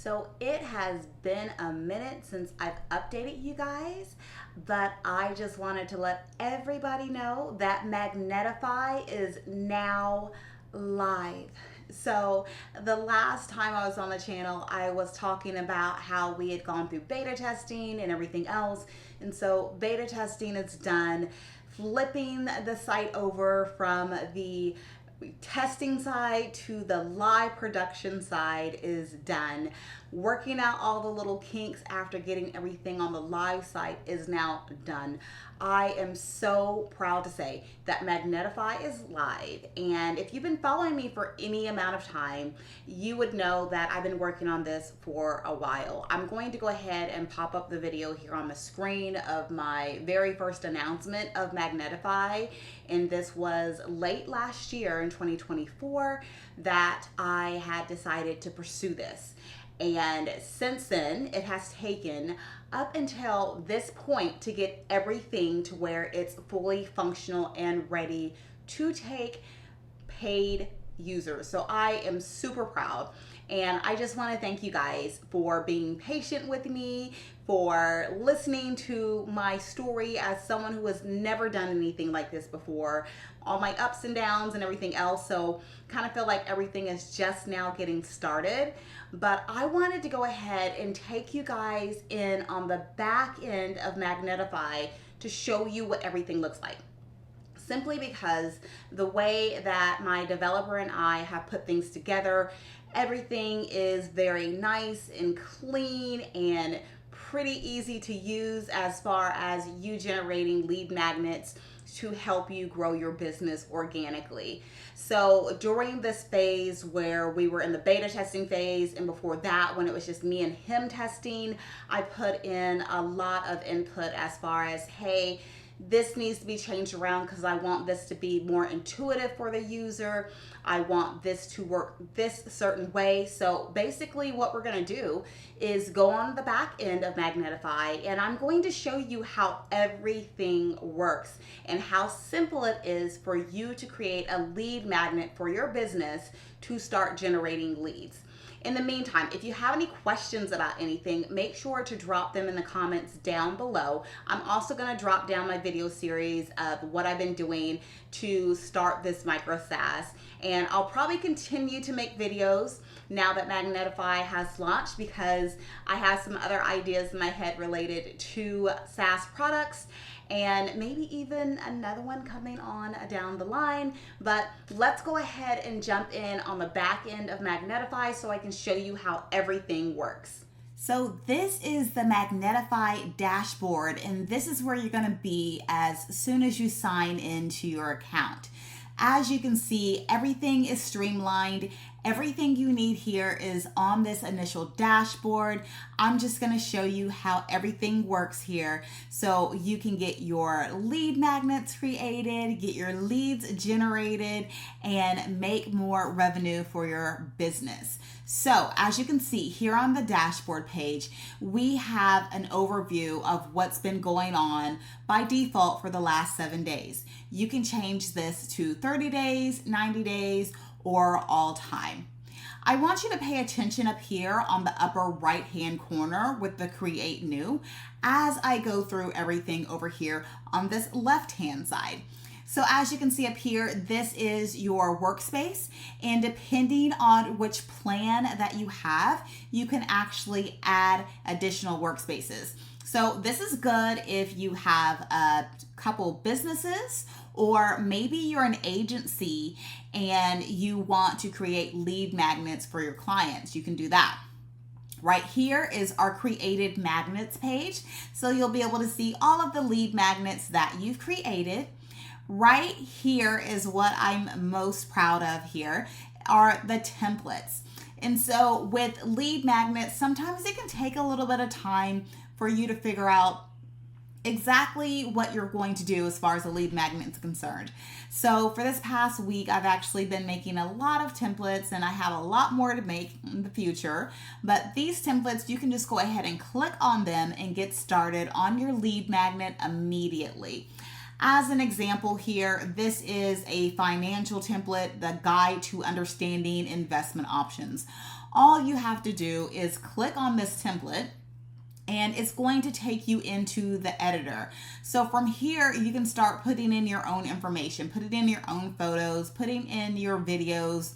So it has been a minute since I've updated you guys, but I just wanted to let everybody know that Magnetify is now live. So the last time I was on the channel, I was talking about how we had gone through beta testing and everything else. And so beta testing is done. Flipping the site over from the testing side to the live production side is done. Working out all the little kinks after getting everything on the live site is now done. I am so proud to say that Magnetify is live, and if you've been following me for any amount of time, you would know that I've been working on this for a while. I'm going to go ahead and pop up the video here on the screen of my very first announcement of Magnetify, and this was late last year in 2024 that I had decided to pursue this. And since then, it has taken up until this point to get everything to where it's fully functional and ready to take paid users. So I am super proud. And I just want to thank you guys for being patient with me, for listening to my story as someone who has never done anything like this before, all my ups and downs and everything else. So kind of feel like everything is just now getting started. But I wanted to go ahead and take you guys in on the back end of Magnetify to show you what everything looks like. Simply because the way that my developer and I have put things together, everything is very nice and clean and pretty easy to use as far as you generating lead magnets to help you grow your business organically. So during this phase where we were in the beta testing phase, and before that when it was just me and him testing, I put in a lot of input as far as, hey, this needs to be changed around because I want this to be more intuitive for the user. I want this to work this certain way. So basically what we're going to do is go on the back end of Magnetify, and I'm going to show you how everything works and how simple it is for you to create a lead magnet for your business to start generating leads. In the meantime, if you have any questions about anything, make sure to drop them in the comments down below. I'm also going to drop down my video series of what I've been doing to start this micro SaaS. And I'll probably continue to make videos now that Magnetify has launched, because I have some other ideas in my head related to SaaS products, and maybe even another one coming on down the line. But let's go ahead and jump in on the back end of Magnetify so I can show you how everything works. So this is the Magnetify dashboard, and this is where you're gonna be as soon as you sign into your account. As you can see, everything is streamlined. Everything you need here is on this initial dashboard. I'm just going to show you how everything works here so you can get your lead magnets created, get your leads generated, and make more revenue for your business. So as you can see here on the dashboard page, we have an overview of what's been going on by default for the last 7 days. You can change this to 30 days, 90 days, or all time. I want you to pay attention up here on the upper right hand corner with the create new as I go through everything over here on this left hand side. So as you can see up here, this is your workspace, and depending on which plan that you have, you can actually add additional workspaces. So this is good if you have a couple businesses, or maybe you're an agency and you want to create lead magnets for your clients. You can do that. Right here is our created magnets page. So you'll be able to see all of the lead magnets that you've created. Right here is what I'm most proud of here are the templates. And so with lead magnets, sometimes it can take a little bit of time for you to figure out exactly what you're going to do as far as a lead magnet is concerned. So for this past week, I've actually been making a lot of templates, and I have a lot more to make in the future. But these templates, you can just go ahead and click on them and get started on your lead magnet immediately. As an example here, this is a financial template, the guide to understanding investment options. all you have to do is click on this template and it's going to take you into the editor. So from here, you can start putting in your own information, putting in your own photos, putting in your videos,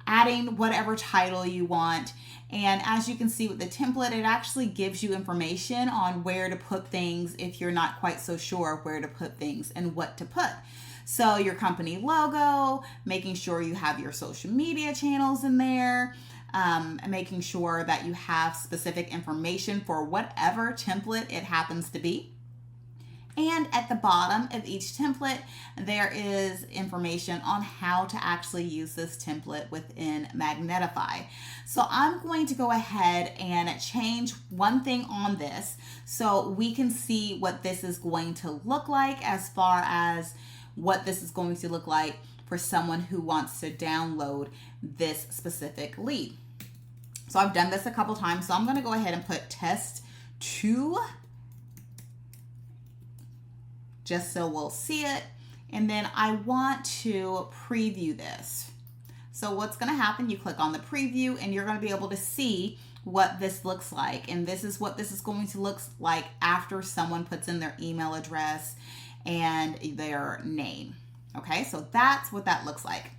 adding whatever title you want. And as you can see with the template, it actually gives you information on where to put things if you're not quite so sure where to put things and what to put. So your company logo, making sure you have your social media channels in there, making sure that you have specific information for whatever template it happens to be. And at the bottom of each template, there is information on how to actually use this template within Magnetify. So I'm going to go ahead and change one thing on this so we can see what this is going to look like, as far as what this is going to look like for someone who wants to download this specific lead. So I've done this a couple times, so I'm going to go ahead and put test 2 just so we'll see it. And then I want to preview this. So what's going to happen, you click on the preview and you're going to be able to see what this looks like. And this is what this is going to look like after someone puts in their email address and their name. Okay, so that's what that looks like.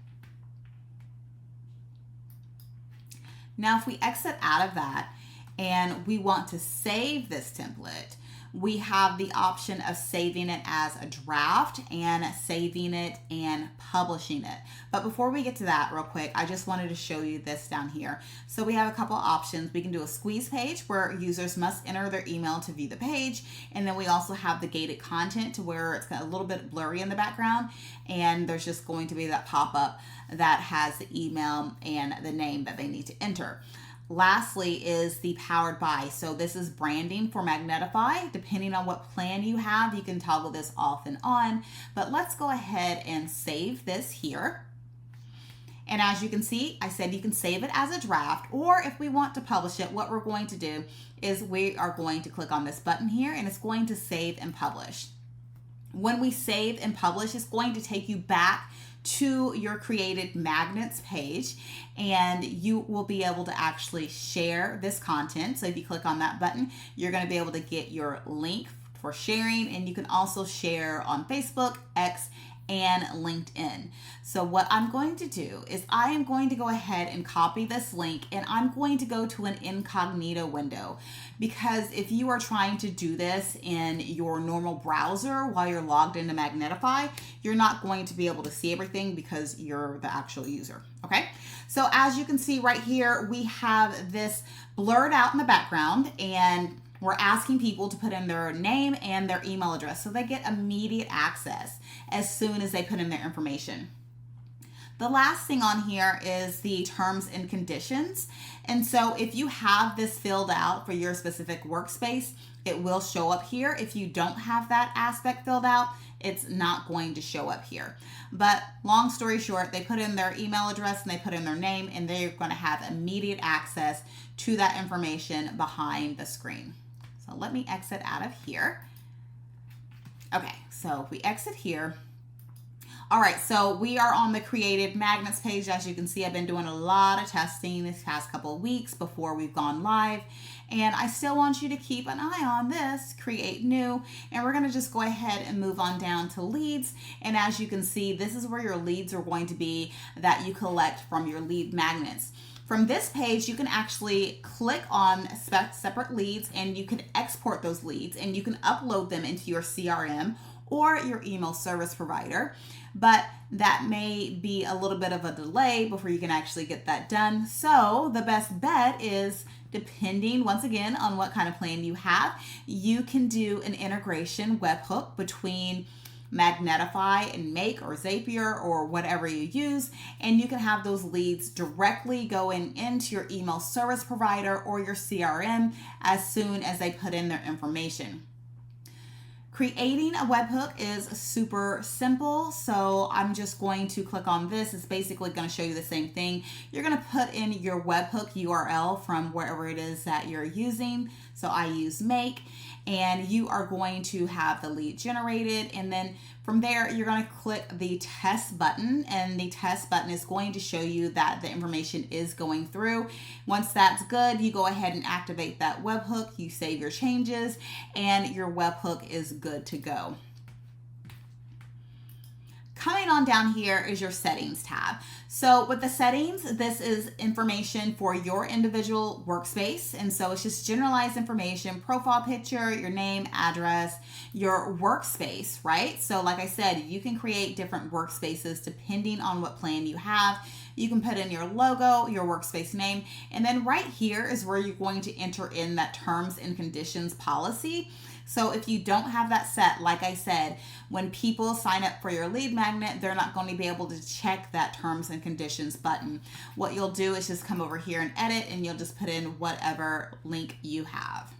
Now, if we exit out of that and we want to save this template, we have the option of saving it as a draft and saving it and publishing it. But before we get to that real quick, I just wanted to show you this down here. So we have a couple options. We can do a squeeze page where users must enter their email to view the page. And then we also have the gated content to where it's got a little bit blurry in the background. And there's just going to be that pop-up that has the email and the name that they need to enter. Lastly is the powered by. So this is branding for Magnetify. Depending on what plan you have, you can toggle this off and on. But let's go ahead and save this here. And as you can see, I said you can save it as a draft, or if we want to publish it, what we're going to do is we are going to click on this button here and it's going to save and publish. When we save and publish, it's going to take you back to your created magnets page, and you will be able to actually share this content. So if you click on that button, you're going to be able to get your link for sharing, and you can also share on Facebook, X, and LinkedIn. So what I'm going to do is I am going to go ahead and copy this link, and I'm going to go to an incognito window, because if you are trying to do this in your normal browser while you're logged into Magnetify, you're not going to be able to see everything because you're the actual user. Okay, so as you can see right here, we have this blurred out in the background, and we're asking people to put in their name and their email address so they get immediate access as soon as they put in their information. The last thing on here is the terms and conditions. And so if you have this filled out for your specific workspace, it will show up here. If you don't have that aspect filled out, it's not going to show up here. But long story short, they put in their email address and they put in their name, and they're going to have immediate access to that information behind the screen. So let me exit out of here. Okay, so if we exit here. All right, so we are on the created magnets page. As you can see, I've been doing a lot of testing this past couple of weeks before we've gone live. And I still want you to keep an eye on this, create new, and we're gonna just go ahead and move on down to leads. And as you can see, this is where your leads are going to be that you collect from your lead magnets. From this page, you can actually click on separate leads, and you can export those leads, and you can upload them into your CRM or your email service provider. But that may be a little bit of a delay before you can actually get that done. So the best bet is, depending once again on what kind of plan you have, you can do an integration webhook between Magnetify and Make or Zapier or whatever you use, and you can have those leads directly going into your email service provider or your CRM as soon as they put in their information. Creating a webhook is super simple, so I'm just going to click on this. It's basically going to show you the same thing. You're going to put in your webhook URL from wherever it is that you're using. So I use Make, and you are going to have the lead generated, and then From there, you're going to click the test button, and the test button is going to show you that the information is going through. Once that's good, you go ahead and activate that webhook, you save your changes, and your webhook is good to go. Coming on down here is your settings tab. So with the settings, this is information for your individual workspace. And so it's just generalized information, profile picture, your name, address, your workspace, right? So like I said, you can create different workspaces depending on what plan you have. You can put in your logo, your workspace name, and then right here is where you're going to enter in that terms and conditions policy. So if you don't have that set, like I said, when people sign up for your lead magnet, they're not going to be able to check that terms and conditions button. What you'll do is just come over here and edit, and you'll just put in whatever link you have.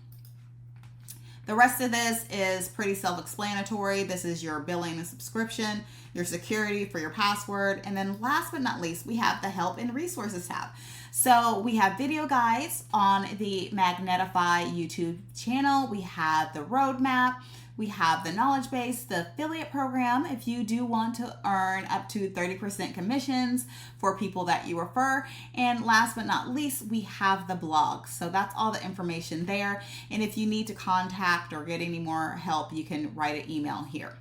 The rest of this is pretty self-explanatory. This is your billing and subscription, your security for your password, and then last but not least, we have the help and resources tab. So we have video guides on the Magnetify YouTube channel. We have the roadmap. We have the knowledge base, the affiliate program, if you do want to earn up to 30% commissions for people that you refer. And last but not least, we have the blog. So that's all the information there. And if you need to contact or get any more help, you can write an email here.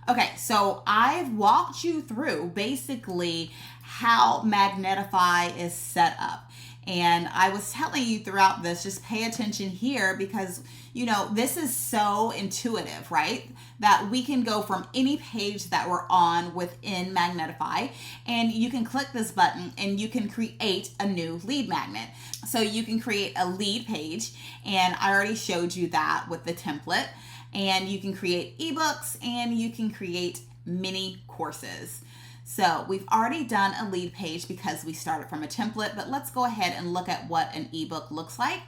Okay, so I've walked you through basically how Magnetify is set up. And I was telling you throughout this, just pay attention here because, you know, this is so intuitive, right? That we can go from any page that we're on within Magnetify, and you can click this button and you can create a new lead magnet. So you can create a lead page, and I already showed you that with the template. And you can create ebooks, and you can create mini courses. So we've already done a lead page because we started from a template, but let's go ahead and look at what an ebook looks like.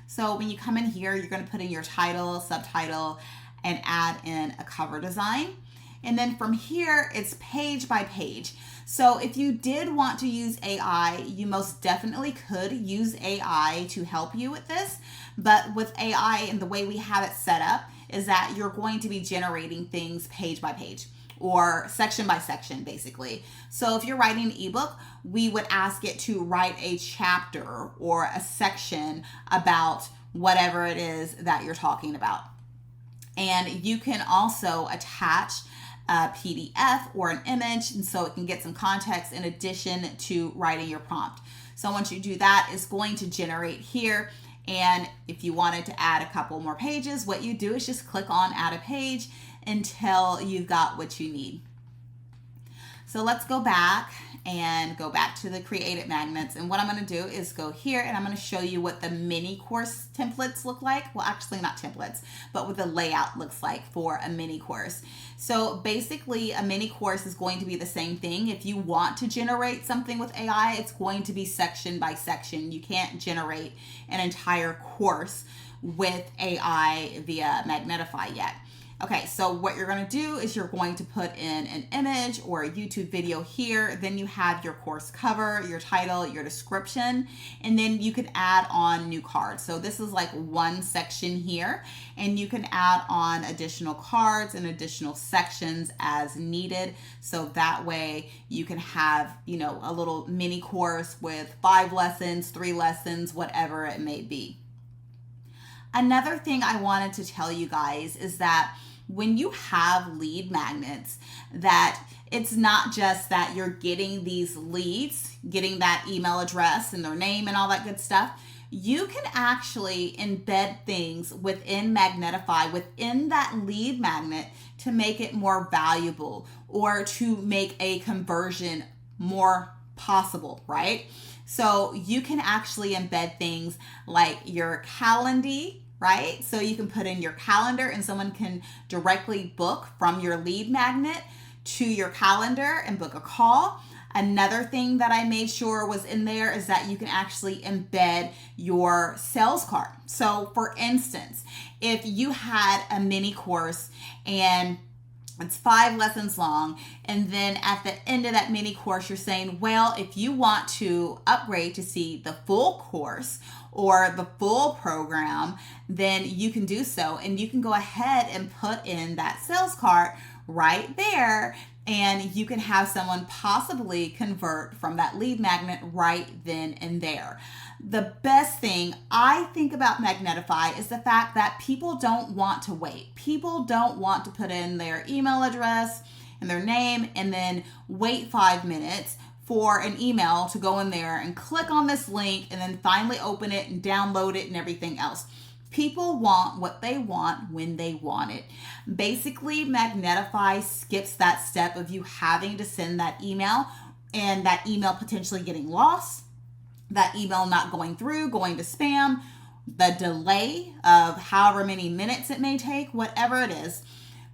So when you come in here, you're going to put in your title, subtitle, and add in a cover design. And then from here, it's page by page. So if you did want to use AI, you most definitely could use AI to help you with this. But with AI and the way we have it set up is that you're going to be generating things page by page, or section by section, basically. So if you're writing an ebook, we would ask it to write a chapter or a section about whatever it is that you're talking about. And you can also attach a PDF or an image, and so it can get some context in addition to writing your prompt. So once you do that, it's going to generate here. And if you wanted to add a couple more pages, what you do is just click on add a page until you've got what you need. So let's go back to the created magnets. And what I'm going to do is go here, and I'm going to show you what the mini course templates look like. Well, actually not templates, but what the layout looks like for a mini course. So basically a mini course is going to be the same thing. If you want to generate something with AI, it's going to be section by section. You can't generate an entire course with AI via Magnetify yet. Okay, so what you're going to do is you're going to put in an image or a YouTube video here. Then you have your course cover, your title, your description, and then you can add on new cards. So this is like one section here, and you can add on additional cards and additional sections as needed. So that way you can have, you know, a little mini course with 5 lessons, 3 lessons, whatever it may be. Another thing I wanted to tell you guys is that when you have lead magnets, that it's not just that you're getting these leads, getting that email address and their name and all that good stuff. You can actually embed things within Magnetify, within that lead magnet, to make it more valuable or to make a conversion more possible, right? So you can actually embed things like your calendar, right? So you can put in your calendar and someone can directly book from your lead magnet to your calendar and book a call. Another thing that I made sure was in there is that you can actually embed your sales card. So for instance, if you had a mini course and it's 5 lessons long, and then at the end of that mini course, you're saying, well, if you want to upgrade to see the full course or the full program, then you can do so. And you can go ahead and put in that sales card right there, and you can have someone possibly convert from that lead magnet right then and there. The best thing I think about Magnetify is the fact that people don't want to wait. People don't want to put in their email address and their name and then wait 5 minutes for an email to go in there and click on this link and then finally open it and download it and everything else. People want what they want when they want it. Basically, Magnetify skips that step of you having to send that email and that email potentially getting lost, that email not going through, going to spam, the delay of however many minutes it may take, whatever it is.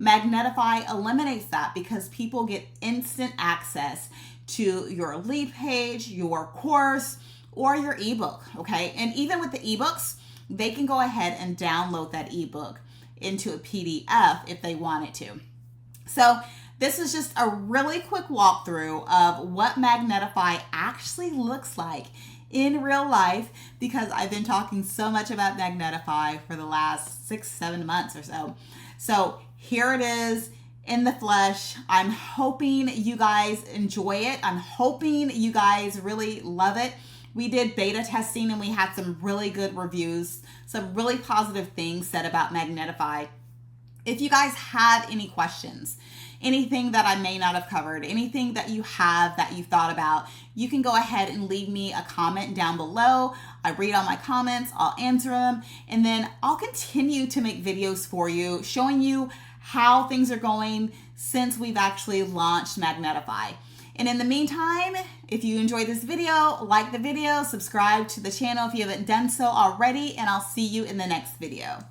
Magnetify eliminates that because people get instant access to your lead page, your course, or your ebook, okay? And even with the ebooks, they can go ahead and download that ebook into a PDF if they wanted to. So this is just a really quick walkthrough of what Magnetify actually looks like in real life, because I've been talking so much about Magnetify for the last 6-7 months or so. So here it is in the flesh. I'm hoping you guys enjoy it. I'm hoping you guys really love it. We did beta testing and we had some really good reviews, some really positive things said about Magnetify. If you guys have any questions, anything that I may not have covered, anything that you have that you thought about, you can go ahead and leave me a comment down below. I read all my comments, I'll answer them, and then I'll continue to make videos for you showing you how things are going since we've actually launched Magnetify. And in the meantime, if you enjoyed this video, like the video, subscribe to the channel if you haven't done so already, and I'll see you in the next video.